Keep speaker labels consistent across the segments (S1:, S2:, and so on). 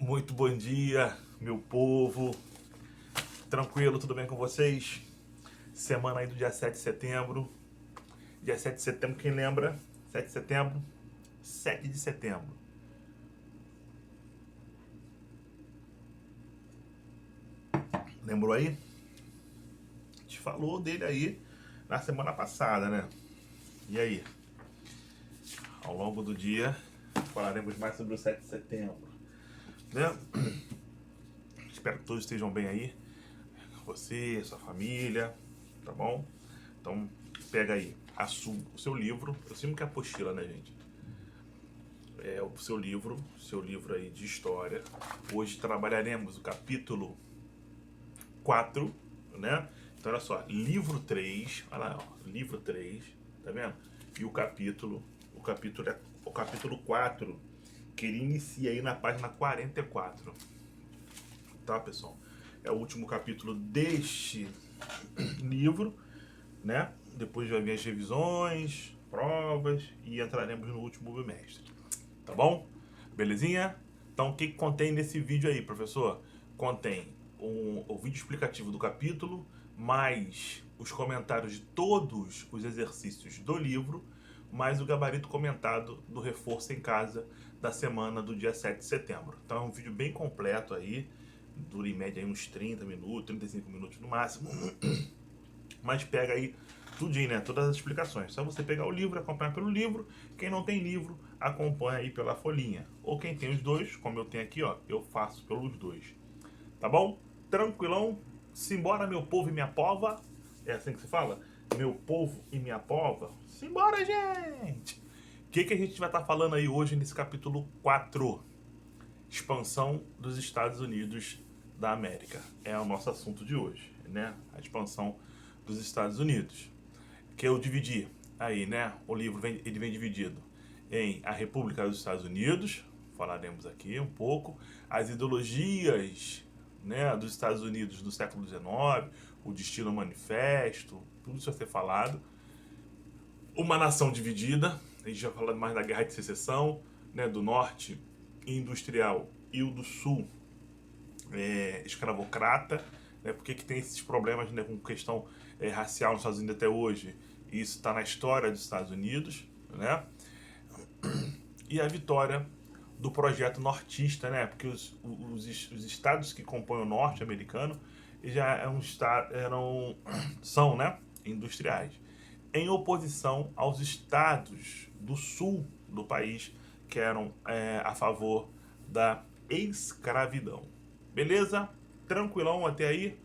S1: Muito bom dia, meu povo. Tranquilo, tudo bem com vocês? Semana aí do dia 7 de setembro. Dia 7 de setembro, quem lembra? 7 de setembro? 7 de setembro. Lembrou aí? A gente falou dele aí na semana passada, né? E aí? Ao longo do dia, falaremos mais sobre o 7 de setembro, né? Espero que todos estejam bem aí. Você, sua família, tá bom? Então, pega aí o seu livro. Eu sempre que é apostila, né, gente? É o seu livro aí de história. Hoje trabalharemos o capítulo 4, né? Então, olha só, livro 3, olha lá, ó, livro 3, tá vendo? E o capítulo 4, que ele inicia aí na página 44, tá, pessoal? É o último capítulo deste livro, né? Depois vai vir as revisões, provas e entraremos no último bimestre. Tá bom? Belezinha? Então, o que contém nesse vídeo aí, professor? Contém o vídeo explicativo do capítulo, mais os comentários de todos os exercícios do livro, mais o gabarito comentado do reforço em casa da semana do dia 7 de setembro. Então, é um vídeo bem completo aí, dura em média aí uns 30 minutos, 35 minutos no máximo, mas pega aí tudinho, né? Todas as explicações. Só você pegar o livro, acompanhar pelo livro. Quem não tem livro, acompanha aí pela folhinha. Ou quem tem os dois, como eu tenho aqui, ó, eu faço pelos dois. Tá bom? Tranquilão? Simbora, meu povo e minha pova. É assim que se fala? Meu povo e minha pova. Simbora, gente! O que a gente vai estar falando aí hoje nesse capítulo 4? Expansão dos Estados Unidos da América. É o nosso assunto de hoje, né? A expansão dos Estados Unidos. Que eu dividi aí, né? O livro ele vem dividido em a República dos Estados Unidos, falaremos aqui um pouco, as ideologias, né, dos Estados Unidos do século XIX, o Destino Manifesto, tudo isso vai ser falado. Uma nação dividida, a gente já falou mais da Guerra de Secessão, né, do Norte industrial e o do Sul escravocrata, né? Por que tem esses problemas, né, com questão racial nos Estados Unidos até hoje? Isso está na história dos Estados Unidos, né? E a vitória do projeto nortista, né? Porque os estados que compõem o norte americano já são, né, industriais, em oposição aos estados do sul do país que eram a favor da escravidão. Beleza? Tranquilão até aí?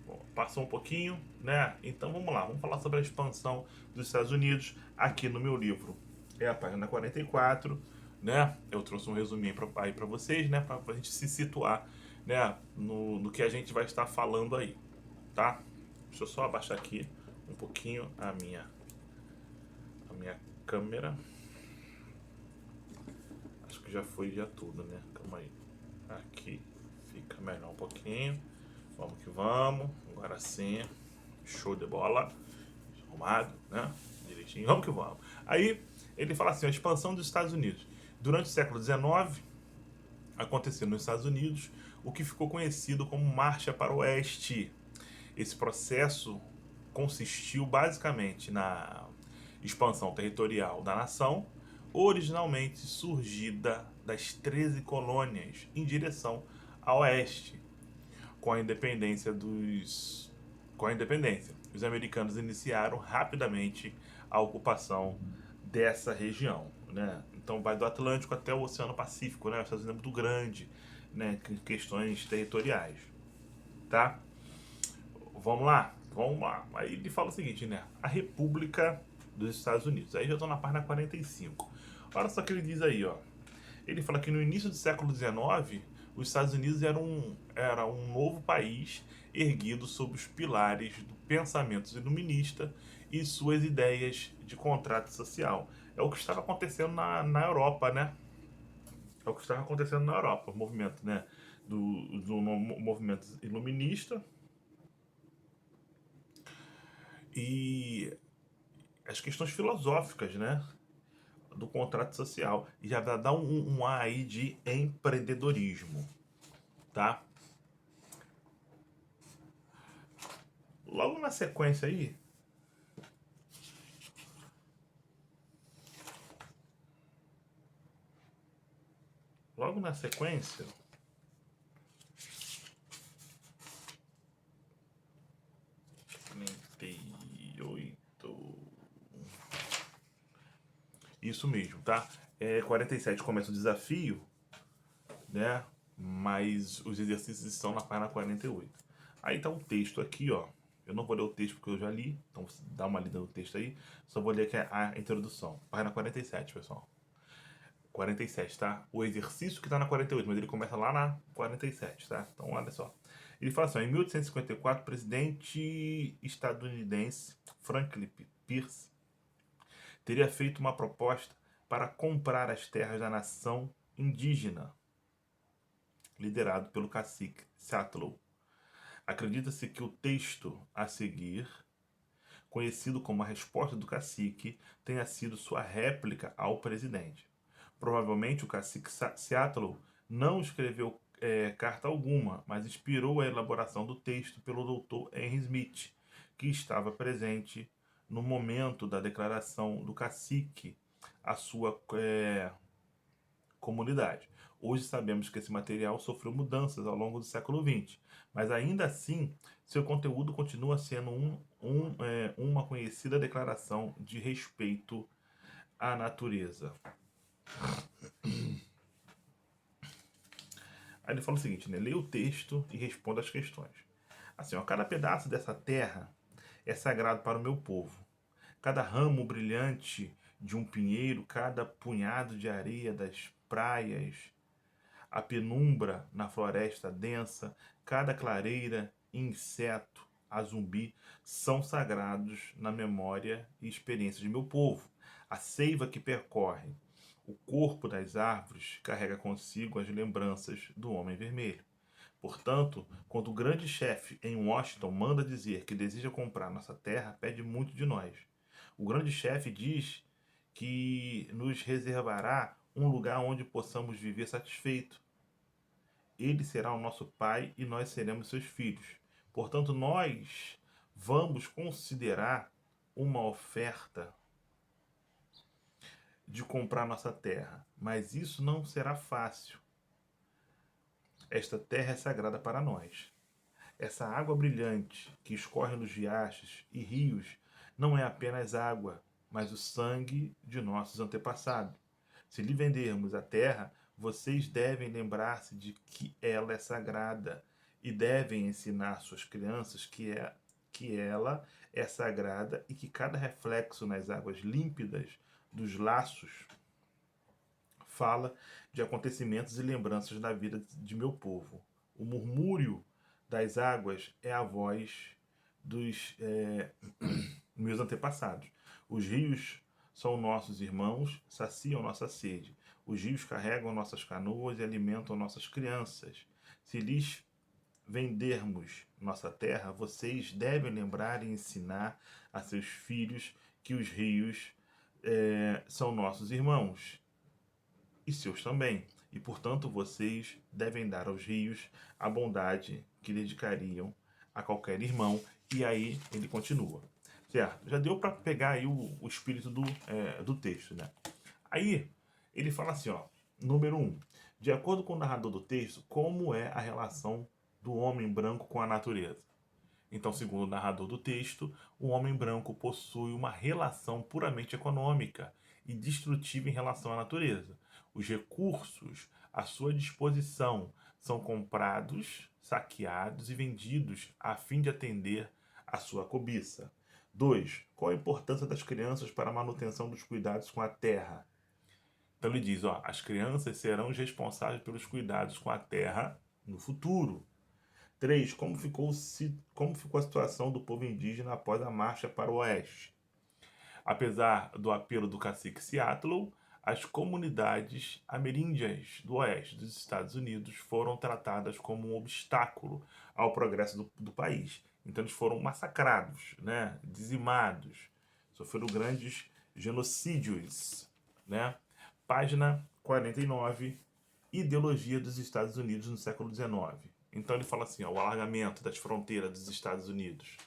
S1: Bom, passou um pouquinho, né? Então vamos lá, vamos falar sobre a expansão dos Estados Unidos aqui no meu livro. É a página 44, né? Eu trouxe um resuminho aí para vocês, né? Para a gente se situar, né? No que a gente vai estar falando aí, tá? Deixa eu só abaixar aqui um pouquinho a minha câmera. Acho que já foi já tudo, né? Calma aí. Aqui fica melhor um pouquinho. Vamos que vamos. Agora sim. Show de bola. Arrumado, né? Direitinho. Vamos que vamos. Aí ele fala assim: a expansão dos Estados Unidos. Durante o século XIX, aconteceu nos Estados Unidos o que ficou conhecido como Marcha para o Oeste. Esse processo consistiu basicamente na expansão territorial da nação, originalmente surgida das 13 colônias em direção a oeste. Com a independência, os americanos iniciaram rapidamente a ocupação dessa região, né? Então vai do Atlântico até o Oceano Pacífico, né? Os Estados Unidos é muito grande, né? Questões territoriais, tá? Vamos lá, vamos lá. Aí ele fala o seguinte, né? A República dos Estados Unidos. Aí já estou na página 45. Olha só o que ele diz aí, ó. Ele fala que no início do século XIX, os Estados Unidos era um novo país erguido sob os pilares do pensamento iluminista e suas ideias de contrato social. É o que estava acontecendo na Europa, né? É o que estava acontecendo na Europa, o movimento, né? Do movimento iluminista e as questões filosóficas, né? Do contrato social. E já dá um ar aí de empreendedorismo, tá? Logo na sequência aí, logo na sequência, isso mesmo, tá? 47 começa o desafio, né? Mas os exercícios estão na página 48. Aí tá o texto aqui, ó. Eu não vou ler o texto porque eu já li, então dá uma lida no texto aí. Só vou ler aqui a introdução. Página 47, pessoal. 47, tá? O exercício que tá na 48, mas ele começa lá na 47, tá? Então, olha só. Ele fala assim, ó, em 1854, o presidente estadunidense Franklin Pierce teria feito uma proposta para comprar as terras da nação indígena, liderado pelo cacique Seattle. Acredita-se que o texto a seguir, conhecido como a resposta do cacique, tenha sido sua réplica ao presidente. Provavelmente o cacique Seattle não escreveu carta alguma, mas inspirou a elaboração do texto pelo Dr. Henry Smith, que estava presente no momento da declaração do cacique à sua comunidade. Hoje sabemos que esse material sofreu mudanças ao longo do século XX, mas ainda assim seu conteúdo continua sendo uma conhecida declaração de respeito à natureza. Aí ele fala o seguinte, né? Leia o texto e responda as questões. Assim, ó, cada pedaço dessa terra é sagrado para o meu povo. Cada ramo brilhante de um pinheiro, cada punhado de areia das praias, a penumbra na floresta densa, cada clareira e inseto a zumbi são sagrados na memória e experiência de meu povo. A seiva que percorre o corpo das árvores carrega consigo as lembranças do Homem Vermelho. Portanto, quando o grande chefe em Washington manda dizer que deseja comprar nossa terra, pede muito de nós. O grande chefe diz que nos reservará um lugar onde possamos viver satisfeito. Ele será o nosso pai e nós seremos seus filhos. Portanto, nós vamos considerar uma oferta de comprar nossa terra, mas isso não será fácil. Esta terra é sagrada para nós. Essa água brilhante que escorre nos riachos e rios não é apenas água, mas o sangue de nossos antepassados. Se lhe vendermos a terra, vocês devem lembrar-se de que ela é sagrada e devem ensinar suas crianças que ela é sagrada e que cada reflexo nas águas límpidas dos laços fala de acontecimentos e lembranças da vida de meu povo. O murmúrio das águas é a voz dos meus antepassados. Os rios são nossos irmãos, saciam nossa sede. Os rios carregam nossas canoas e alimentam nossas crianças. Se lhes vendermos nossa terra, vocês devem lembrar e ensinar a seus filhos que os rios são nossos irmãos e seus também. E, portanto, vocês devem dar aos rios a bondade que dedicariam a qualquer irmão. E aí ele continua. Certo? Já deu para pegar aí o espírito do texto, né? Aí ele fala assim, ó, número 1. De acordo com o narrador do texto, como é a relação do homem branco com a natureza? Então, segundo o narrador do texto, o homem branco possui uma relação puramente econômica e destrutiva em relação à natureza. Os recursos à sua disposição são comprados, saqueados e vendidos a fim de atender à sua cobiça. 2. Qual a importância das crianças para a manutenção dos cuidados com a terra? Então ele diz, ó, as crianças serão os responsáveis pelos cuidados com a terra no futuro. 3. Como ficou a situação do povo indígena após a marcha para o oeste? Apesar do apelo do cacique Seattle, as comunidades ameríndias do oeste dos Estados Unidos foram tratadas como um obstáculo ao progresso do país. Então eles foram massacrados, né? Dizimados, sofreram grandes genocídios. Né? Página 49 ideologia dos Estados Unidos no século XIX. Então ele fala assim, ó, o alargamento das fronteiras dos Estados Unidos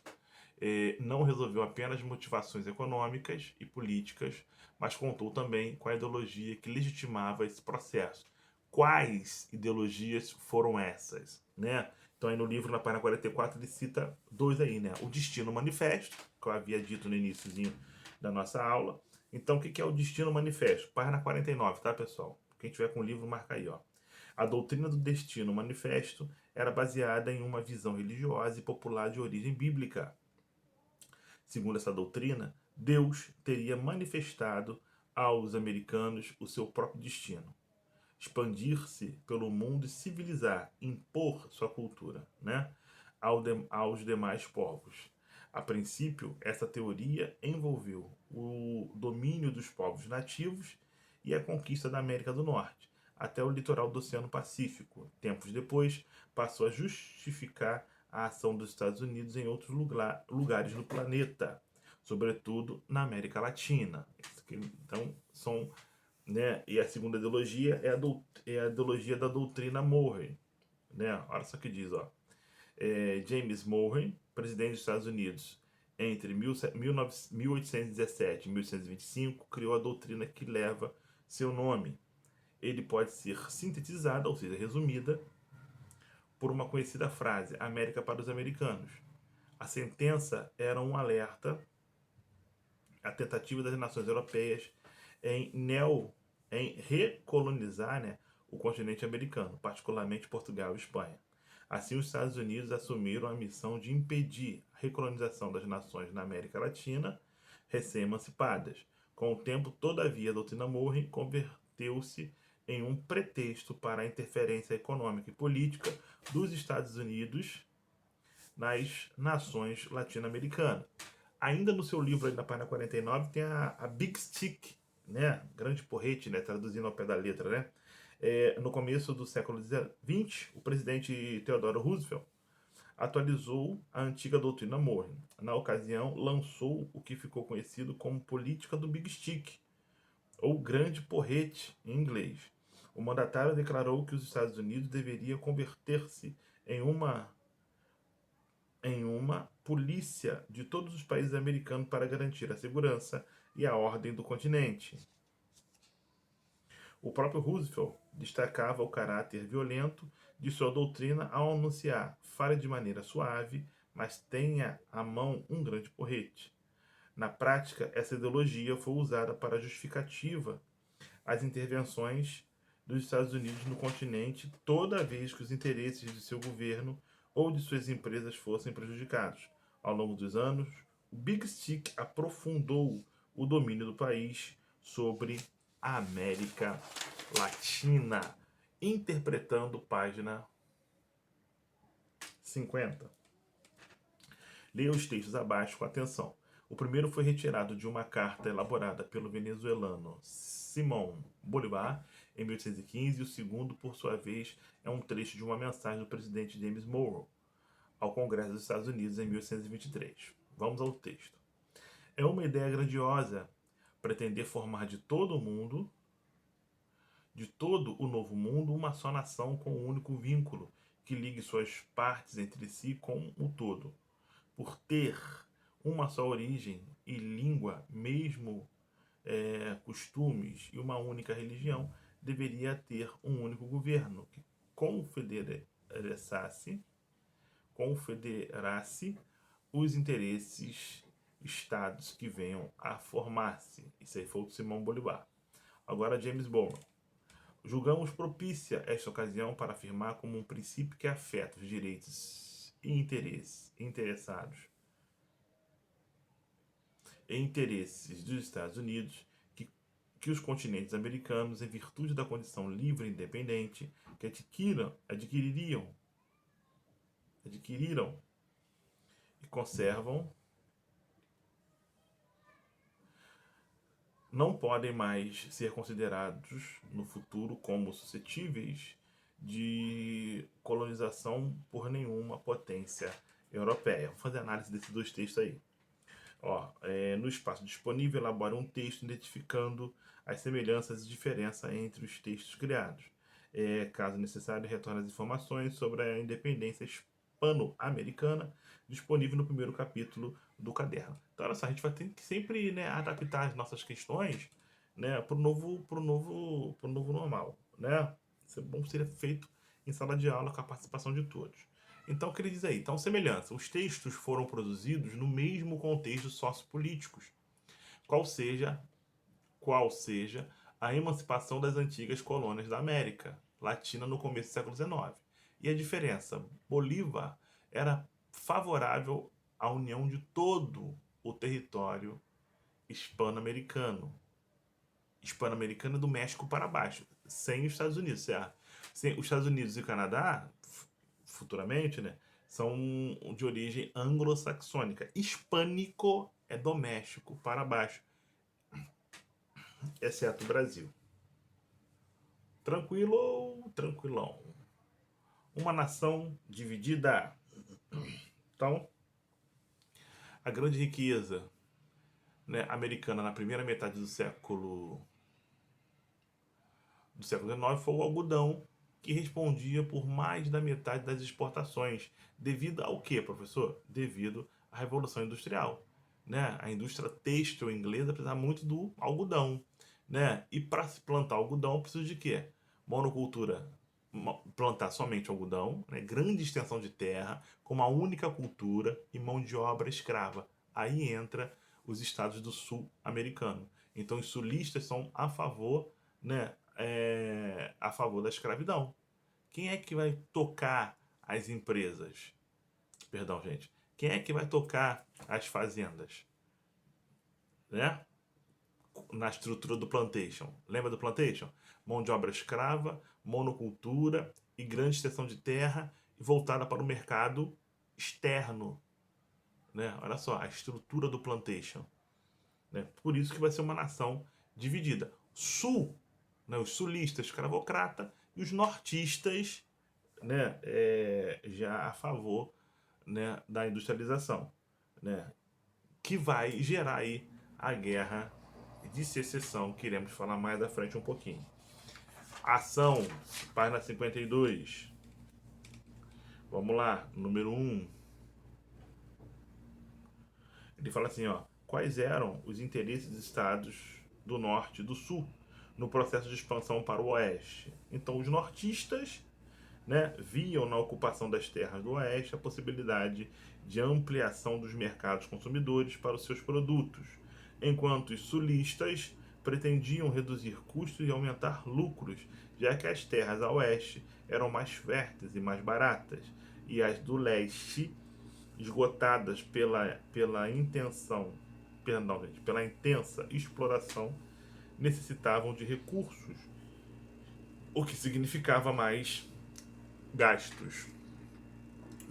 S1: não resolveu apenas motivações econômicas e políticas, mas contou também com a ideologia que legitimava esse processo. Quais ideologias foram essas, né? Então aí no livro, na página 44, ele cita dois aí, né? O Destino Manifesto, que eu havia dito no iniciozinho da nossa aula. Então o que é o Destino Manifesto? Página 49, tá, pessoal? Quem tiver com o livro, marca aí, ó. A doutrina do Destino Manifesto era baseada em uma visão religiosa e popular de origem bíblica. Segundo essa doutrina, Deus teria manifestado aos americanos o seu próprio destino: expandir-se pelo mundo e civilizar, impor sua cultura, né, aos demais povos. A princípio, essa teoria envolveu o domínio dos povos nativos e a conquista da América do Norte, até o litoral do Oceano Pacífico. Tempos depois, passou a justificar a ação dos Estados Unidos em outros lugares no planeta, sobretudo na América Latina. Então, são, né? E a segunda ideologia é a ideologia da doutrina Monroe, né? Olha só o que diz, ó. James Monroe, presidente dos Estados Unidos entre 1817 e 1825, criou a doutrina que leva seu nome. Ele pode ser sintetizada, ou seja, resumida, por uma conhecida frase: América para os americanos. A sentença era um alerta à tentativa das nações europeias em recolonizar, né, o continente americano, particularmente Portugal e Espanha. Assim, os Estados Unidos assumiram a missão de impedir a recolonização das nações na América Latina recém-emancipadas. Com o tempo, todavia, a doutrina Monroe converteu-se em um pretexto para a interferência econômica e política dos Estados Unidos nas nações latino-americanas. Ainda no seu livro, aí na página 49, tem a Big Stick, né? Grande porrete, né? Traduzindo ao pé da letra, né? No começo do século XX, o presidente Theodore Roosevelt atualizou a antiga doutrina Monroe. Na ocasião, lançou o que ficou conhecido como política do Big Stick, ou grande porrete em inglês. O mandatário declarou que os Estados Unidos deveriam converter-se em uma polícia de todos os países americanos para garantir a segurança e a ordem do continente. O próprio Roosevelt destacava o caráter violento de sua doutrina ao anunciar: fale de maneira suave, mas tenha à mão um grande porrete. Na prática, essa ideologia foi usada para justificativa as intervenções dos Estados Unidos no continente toda vez que os interesses de seu governo ou de suas empresas fossem prejudicados. Ao longo dos anos, o Big Stick aprofundou o domínio do país sobre a América Latina, interpretando página 50. Leia os textos abaixo com atenção. O primeiro foi retirado de uma carta elaborada pelo venezuelano Simón Bolívar em 1815 e o segundo, por sua vez, é um trecho de uma mensagem do presidente James Monroe ao Congresso dos Estados Unidos em 1823. Vamos ao texto. É uma ideia grandiosa pretender formar de todo o mundo, de todo o novo mundo, uma só nação com um único vínculo que ligue suas partes entre si com o todo. Por ter uma só origem e língua, mesmo costumes e uma única religião, deveria ter um único governo que confederasse os interesses estados que venham a formar-se. Isso aí foi o Simão Bolívar. Agora James Monroe. Julgamos propícia esta ocasião para afirmar como um princípio que afeta os direitos e interesses dos Estados Unidos que os continentes americanos, em virtude da condição livre e independente que adquiriram e conservam, não podem mais ser considerados no futuro como suscetíveis de colonização por nenhuma potência europeia. Vou fazer análise desses dois textos aí. No espaço disponível, elabore um texto identificando as semelhanças e diferenças entre os textos criados. Caso necessário, retorne as informações sobre a independência hispano-americana, disponível no primeiro capítulo do caderno. Então, olha só, a gente vai ter que sempre, né, adaptar as nossas questões, né, pro novo normal, né? Isso é bom seria feito em sala de aula com a participação de todos. Então, o que ele diz aí? Então, semelhança. Os textos foram produzidos no mesmo contexto sociopolíticos, qual seja, qual seja a emancipação das antigas colônias da América Latina no começo do século XIX. E a diferença? Bolívar era favorável à união de todo o território hispano-americano. Hispano-americano do México para baixo, sem os Estados Unidos, certo? Sem os Estados Unidos e o Canadá, futuramente, né, são de origem anglo-saxônica. Hispânico é do México para baixo, exceto o Brasil. Tranquilo ou tranquilão? Uma nação dividida. Então, a grande riqueza, né, americana na primeira metade do século XIX foi o algodão, que respondia por mais da metade das exportações. Devido ao quê, professor? Devido à Revolução Industrial. Né? A indústria têxtil inglesa precisava muito do algodão. Né? E para se plantar algodão, precisa de quê? Monocultura. Plantar somente algodão, né? Grande extensão de terra, com uma única cultura e mão de obra escrava. Aí entra os estados do sul americano. Então os sulistas são a favor, né, a favor da escravidão. Quem é que vai tocar as empresas? Perdão, gente. Quem é que vai tocar as fazendas? Né? Na estrutura do plantation. Lembra do plantation? Mão de obra escrava, monocultura e grande extensão de terra voltada para o mercado externo. Né? Olha só, a estrutura do plantation. Né? Por isso que vai ser uma nação dividida. Sul, né, os sulistas escravocrata e os nortistas, né, já a favor, né, da industrialização, né, que vai gerar aí a guerra de secessão, que iremos falar mais à frente um pouquinho. Ação, página 52. Vamos lá, número 1. Ele fala assim, ó, quais eram os interesses dos estados do norte e do sul no processo de expansão para o oeste? Então, os nortistas, né, viam na ocupação das terras do oeste a possibilidade de ampliação dos mercados consumidores para os seus produtos, enquanto os sulistas pretendiam reduzir custos e aumentar lucros, já que as terras a oeste eram mais férteis e mais baratas, e as do leste, esgotadas pela intensa exploração, necessitavam de recursos, o que significava mais gastos.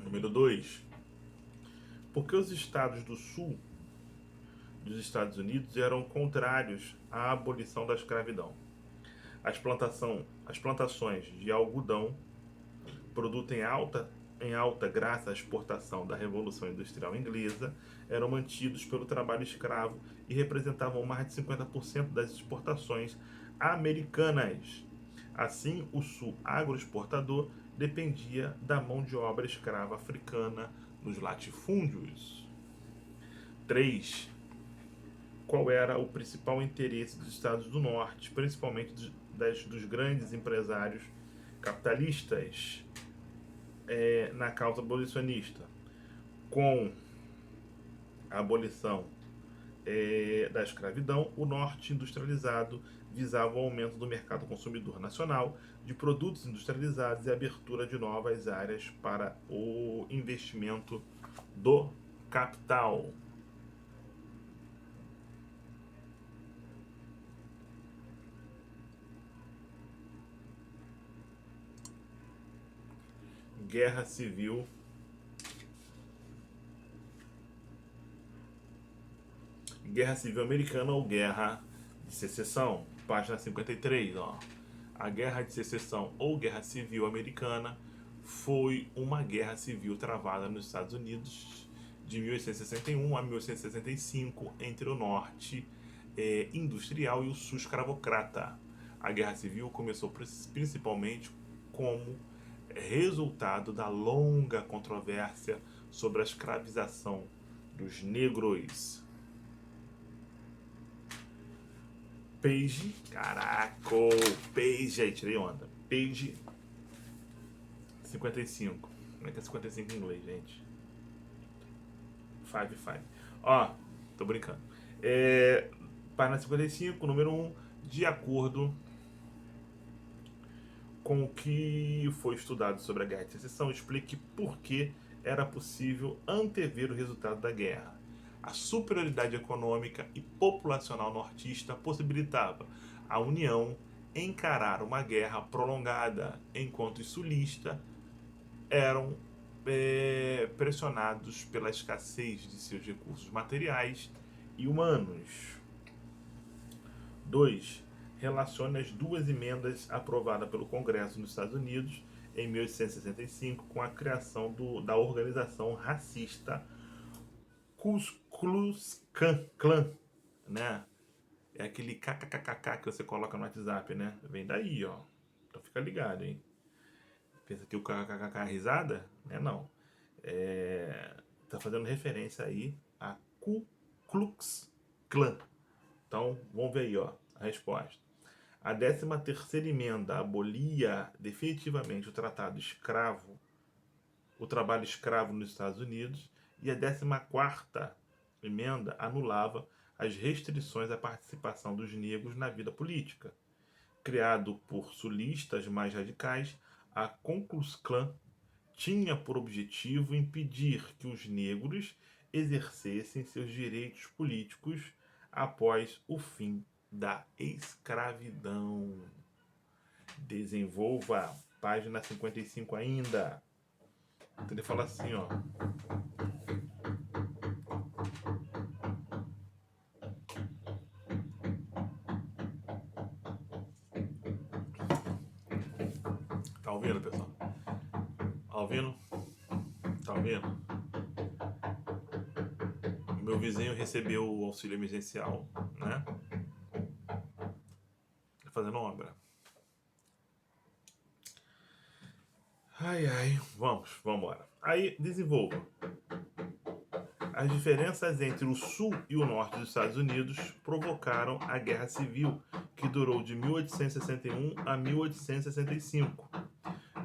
S1: Número 2. Porque os estados do sul dos Estados Unidos eram contrários à abolição da escravidão. As plantações de algodão, produto em alta graças à exportação da Revolução Industrial Inglesa, eram mantidos pelo trabalho escravo e representavam mais de 50% das exportações americanas. Assim, o sul agroexportador dependia da mão de obra escrava africana nos latifúndios. 3. Qual era o principal interesse dos Estados do Norte, principalmente dos grandes empresários capitalistas, na causa abolicionista? Com a abolição da escravidão, o norte industrializado visava o aumento do mercado consumidor nacional de produtos industrializados e a abertura de novas áreas para o investimento do capital. Guerra Civil Americana ou Guerra de Secessão, página 53, ó. A Guerra de Secessão ou Guerra Civil Americana foi uma guerra civil travada nos Estados Unidos de 1861 a 1865 entre o norte industrial e o sul escravocrata, A Guerra Civil começou principalmente como resultado da longa controvérsia sobre a escravização dos negros. Page, caraca, Page, aí tirei onda. Page 55. Como é que é 55 em inglês, gente? 5. Ó, tô brincando. Página 55, número 1, de acordo com o que foi estudado sobre a Guerra de Secessão, explique por que era possível antever o resultado da guerra. A superioridade econômica e populacional nortista possibilitava a União encarar uma guerra prolongada, enquanto os sulistas eram pressionados pela escassez de seus recursos materiais e humanos. 2. Relacione as duas emendas aprovadas pelo Congresso nos Estados Unidos em 1865 com a criação da organização racista Ku Klux Klan, né? É aquele kkkk que você coloca no WhatsApp, né? Vem daí, ó. Então fica ligado, hein? Pensa que o kkkk é risada? Não. Tá fazendo referência aí a Ku Klux Klan. Então, vamos ver aí, ó, a resposta. A 13ª emenda abolia definitivamente o trabalho escravo nos Estados Unidos, e a 14ª emenda anulava as restrições à participação dos negros na vida política. Criado por sulistas mais radicais, a Ku Klux Klan tinha por objetivo impedir que os negros exercessem seus direitos políticos após o fim da escravidão. Desenvolva. Página 55 ainda. Então ele fala assim, ó. Tá ouvindo, pessoal? Tá ouvindo? Tá ouvindo? Meu vizinho recebeu o auxílio emergencial, né? Fazendo obra. Ai, vamos embora. Aí, desenvolva. As diferenças entre o sul e o norte dos Estados Unidos provocaram a Guerra Civil, que durou de 1861 a 1865.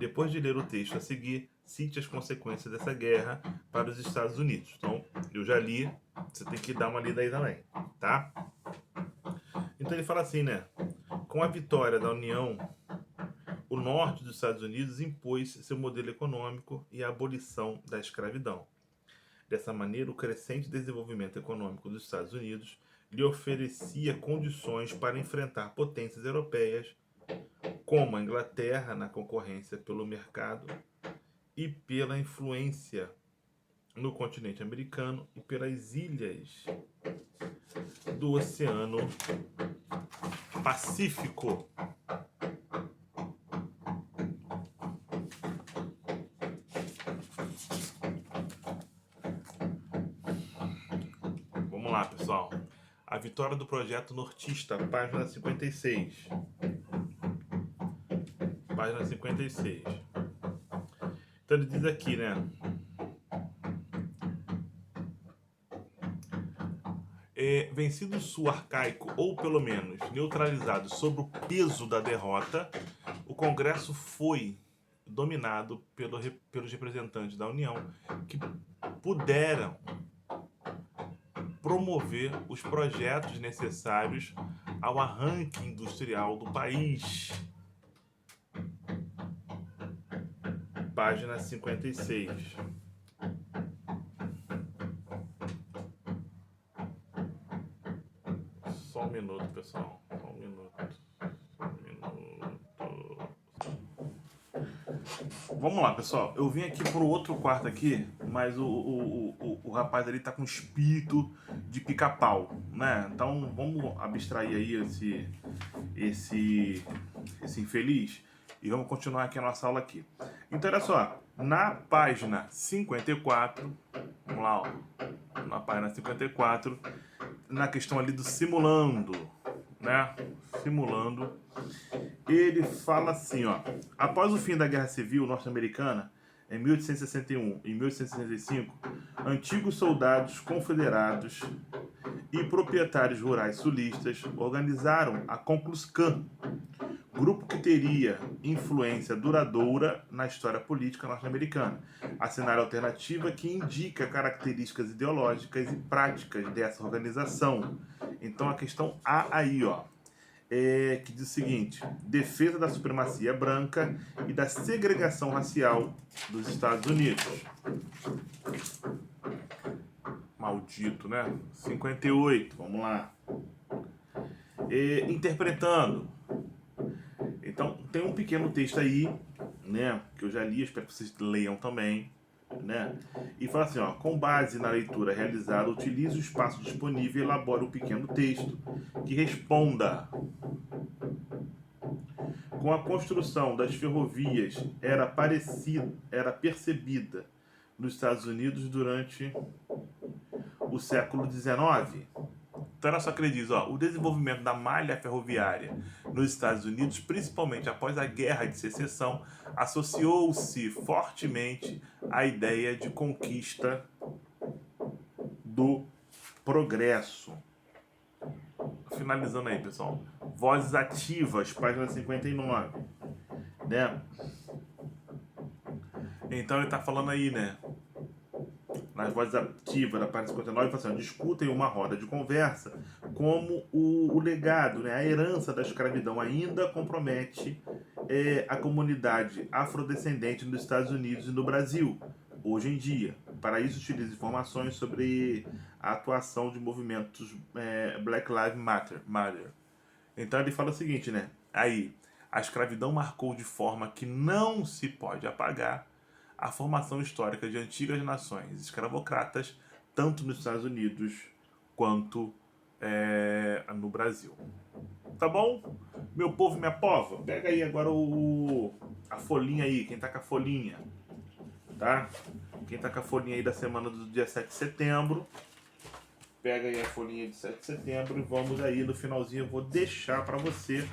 S1: Depois de ler o texto a seguir, cite as consequências dessa guerra para os Estados Unidos. Então, eu já li, você tem que dar uma lida aí também, tá? Então ele fala assim, né? Com a vitória da União, o norte dos Estados Unidos impôs seu modelo econômico e a abolição da escravidão. Dessa maneira, o crescente desenvolvimento econômico dos Estados Unidos lhe oferecia condições para enfrentar potências europeias, como a Inglaterra, na concorrência pelo mercado e pela influência no continente americano e pelas ilhas do Oceano Pacífico. Vamos lá, pessoal. A vitória do projeto nortista, página 56. Página 56. Então ele diz aqui, né? Vencido o sul arcaico, ou pelo menos neutralizado sob o peso da derrota, o Congresso foi dominado pelos representantes da União, que puderam promover os projetos necessários ao arranque industrial do país. Página 56. Só um minuto, pessoal. Só um minuto. Vamos lá, pessoal. Eu vim aqui pro outro quarto aqui, mas o rapaz ali tá com espírito de pica-pau, né? Então vamos abstrair aí esse infeliz e vamos continuar aqui a nossa aula aqui. Então olha só, na página 54, vamos lá, ó, na página 54, na questão ali do simulando, né? simulando. Ele fala assim, ó: após o fim da Guerra Civil Norte-Americana, em 1861 e 1865, antigos soldados confederados e proprietários rurais sulistas organizaram a Ku Klux Klan, grupo que teria influência duradoura na história política norte-americana. A cenário alternativa que indica características ideológicas e práticas dessa organização. Então a questão A aí, ó, que diz o seguinte: defesa da supremacia branca e da segregação racial dos Estados Unidos. Maldito, né? 58, vamos lá. Interpretando. Então, tem um pequeno texto aí, né, que eu já li, espero que vocês leiam também, né? E fala assim, ó: com base na leitura realizada, utilize o espaço disponível e elabore um pequeno texto que responda. Com a construção das ferrovias, era percebida nos Estados Unidos durante o século XIX. Então era só que ele diz, ó: o desenvolvimento da malha ferroviária nos Estados Unidos, principalmente após a Guerra de Secessão, associou-se fortemente à ideia de conquista do progresso. Finalizando aí, pessoal. Vozes ativas, página 59, né? Então ele tá falando aí, né, nas vozes ativas da página 59, fala assim: discutem uma roda de conversa como o legado, né, a herança da escravidão ainda compromete a comunidade afrodescendente nos Estados Unidos e no Brasil, hoje em dia. Para isso, utiliza informações sobre a atuação de movimentos Black Lives Matter. Então ele fala o seguinte, né? Aí, a escravidão marcou de forma que não se pode apagar a formação histórica de antigas nações escravocratas, tanto nos Estados Unidos quanto no Brasil. Tá bom? Meu povo e minha pova, pega aí agora a folhinha aí, quem tá com a folhinha, tá? Quem tá com a folhinha aí da semana do dia 7 de setembro, pega aí a folhinha de 7 de setembro e vamos aí no finalzinho, eu vou deixar pra você,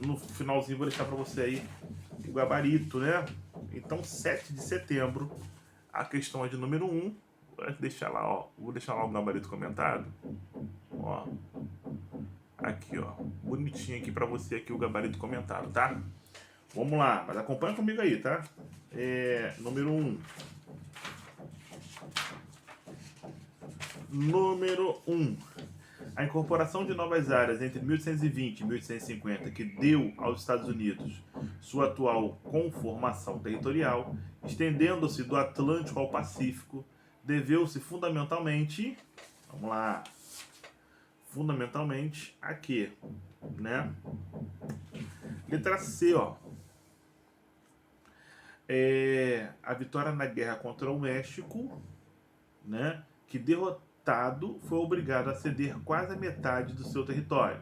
S1: no finalzinho eu vou deixar pra você aí o gabarito, né? Então 7 de setembro, a questão é de número 1, vou deixar lá, ó, vou deixar lá o gabarito comentado, ó, aqui, ó, bonitinho aqui pra você aqui o gabarito comentado, tá? Vamos lá, mas acompanha comigo aí, tá? Número 1. Número 1. A incorporação de novas áreas entre 1820 e 1850, que deu aos Estados Unidos sua atual conformação territorial, estendendo-se do Atlântico ao Pacífico, deveu-se fundamentalmente, vamos lá, fundamentalmente a quê? Né? Letra C, ó. A vitória na guerra contra o México, né? Que derrotado foi obrigado a ceder quase a metade do seu território.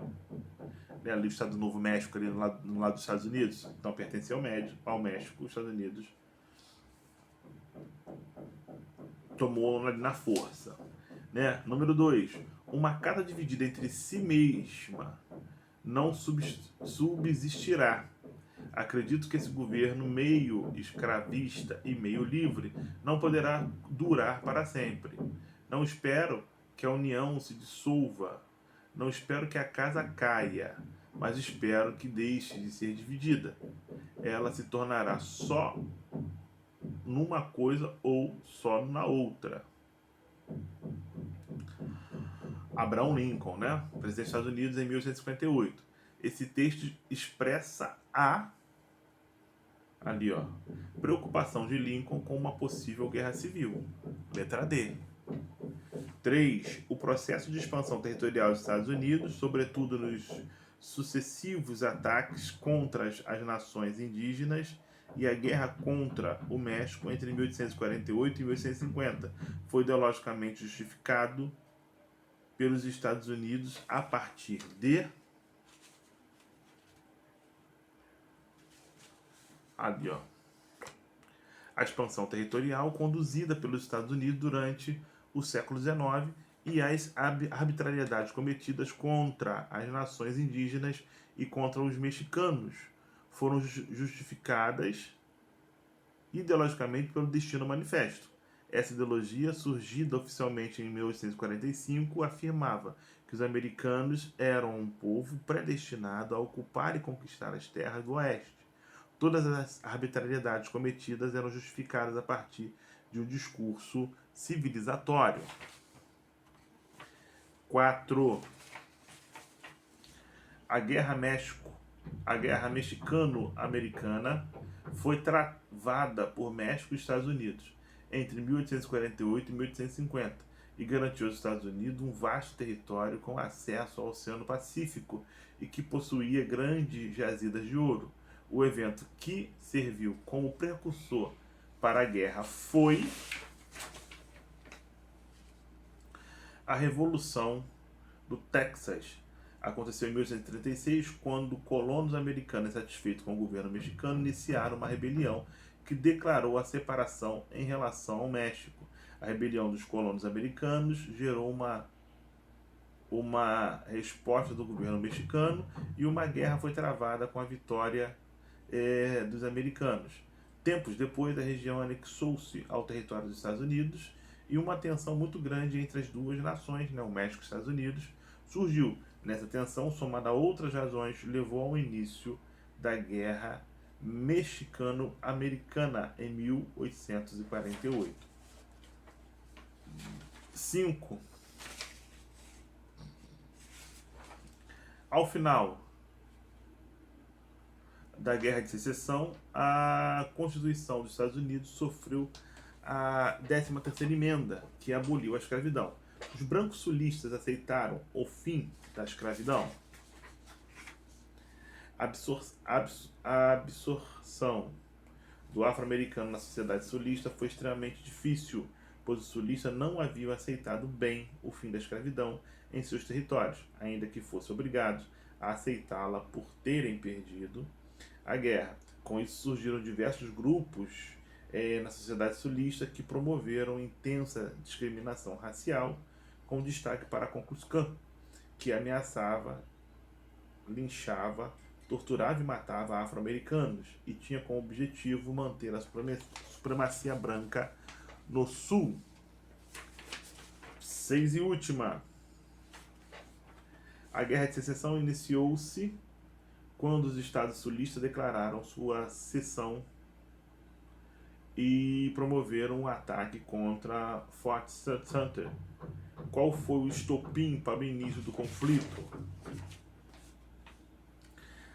S1: Ali o Estado do Novo México, ali no lado dos Estados Unidos, então pertencia ao México, os Estados Unidos tomou ali na força. Né? Número 2. Uma casa dividida entre si mesma não subsistirá. Acredito que esse governo meio escravista e meio livre não poderá durar para sempre. Não espero que a União se dissolva. Não espero que a casa caia, mas espero que deixe de ser dividida. Ela se tornará só numa coisa ou só na outra. Abraham Lincoln, né? Presidente dos Estados Unidos em 1858. Esse texto expressa ali, ó, preocupação de Lincoln com uma possível guerra civil. Letra D. 3. O processo de expansão territorial dos Estados Unidos, sobretudo nos sucessivos ataques contra as nações indígenas e a guerra contra o México entre 1848 e 1850, foi ideologicamente justificado pelos Estados Unidos a partir de ali, ó, a expansão territorial conduzida pelos Estados Unidos durante o século XIX e as arbitrariedades cometidas contra as nações indígenas e contra os mexicanos foram justificadas ideologicamente pelo Destino Manifesto. Essa ideologia, surgida oficialmente em 1845, afirmava que os americanos eram um povo predestinado a ocupar e conquistar as terras do Oeste. Todas as arbitrariedades cometidas eram justificadas a partir de um discurso civilizatório. 4. A Guerra Mexicano-Americana foi travada por México e Estados Unidos entre 1848 e 1850 e garantiu aos Estados Unidos um vasto território com acesso ao Oceano Pacífico e que possuía grandes jazidas de ouro. O evento que serviu como precursor para a guerra foi a Revolução do Texas. Aconteceu em 1836, quando colonos americanos, satisfeitos com o governo mexicano, iniciaram uma rebelião que declarou a separação em relação ao México. A rebelião dos colonos americanos gerou uma resposta do governo mexicano e uma guerra foi travada com a vitória dos americanos. Tempos depois, a região anexou-se ao território dos Estados Unidos e uma tensão muito grande entre as duas nações, o México e os Estados Unidos, surgiu. Nessa tensão, somada a outras razões, levou ao início da Guerra Mexicano-Americana em 1848. 5. Ao final da Guerra de Secessão, a Constituição dos Estados Unidos sofreu a 13ª emenda, que aboliu a escravidão. Os brancos sulistas aceitaram o fim da escravidão. A absorção do afro-americano na sociedade sulista foi extremamente difícil, pois os sulistas não haviam aceitado bem o fim da escravidão em seus territórios, ainda que fossem obrigados a aceitá-la por terem perdido a guerra. Com isso surgiram diversos grupos na sociedade sulista que promoveram intensa discriminação racial, com destaque para a Ku Klux Klan, que ameaçava, linchava, torturava e matava afro-americanos e tinha como objetivo manter a supremacia branca no Sul. 6 e última. A Guerra de Secessão iniciou-se quando os estados sulistas declararam sua secessão e promoveram um ataque contra Fort Sumter. Qual foi o estopim para o início do conflito?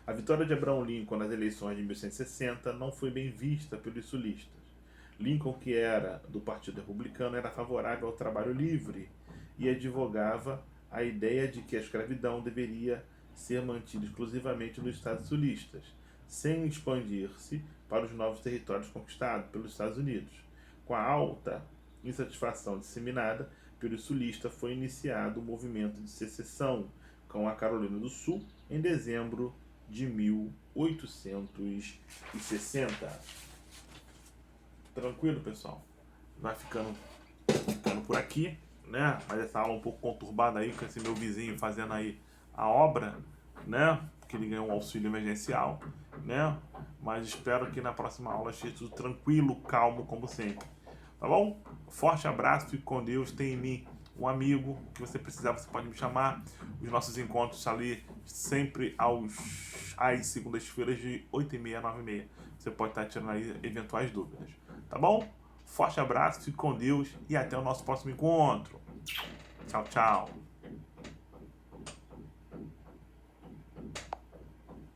S1: A vitória de Abraham Lincoln nas eleições de 1860 não foi bem vista pelos sulistas. Lincoln, que era do Partido Republicano, era favorável ao trabalho livre e advogava a ideia de que a escravidão deveria ser mantida exclusivamente nos estados sulistas, sem expandir-se para os novos territórios conquistados pelos Estados Unidos. Com a alta insatisfação disseminada pelos sulistas, foi iniciado o movimento de secessão com a Carolina do Sul em dezembro de 1860. Tranquilo, pessoal? Vai ficando por aqui, né? Mas essa aula um pouco conturbada aí, com esse meu vizinho fazendo aí a obra, né? Que ele ganhou um auxílio emergencial, né? Mas espero que na próxima aula esteja tudo tranquilo, calmo, como sempre. Tá bom? Forte abraço, fique com Deus. Tem em mim um amigo que você precisar, você pode me chamar. Os nossos encontros ali sempre às segundas-feiras de 8h30 a 9h30. Você pode estar tirando aí eventuais dúvidas. Tá bom? Forte abraço, fique com Deus e até o nosso próximo encontro. Tchau, tchau.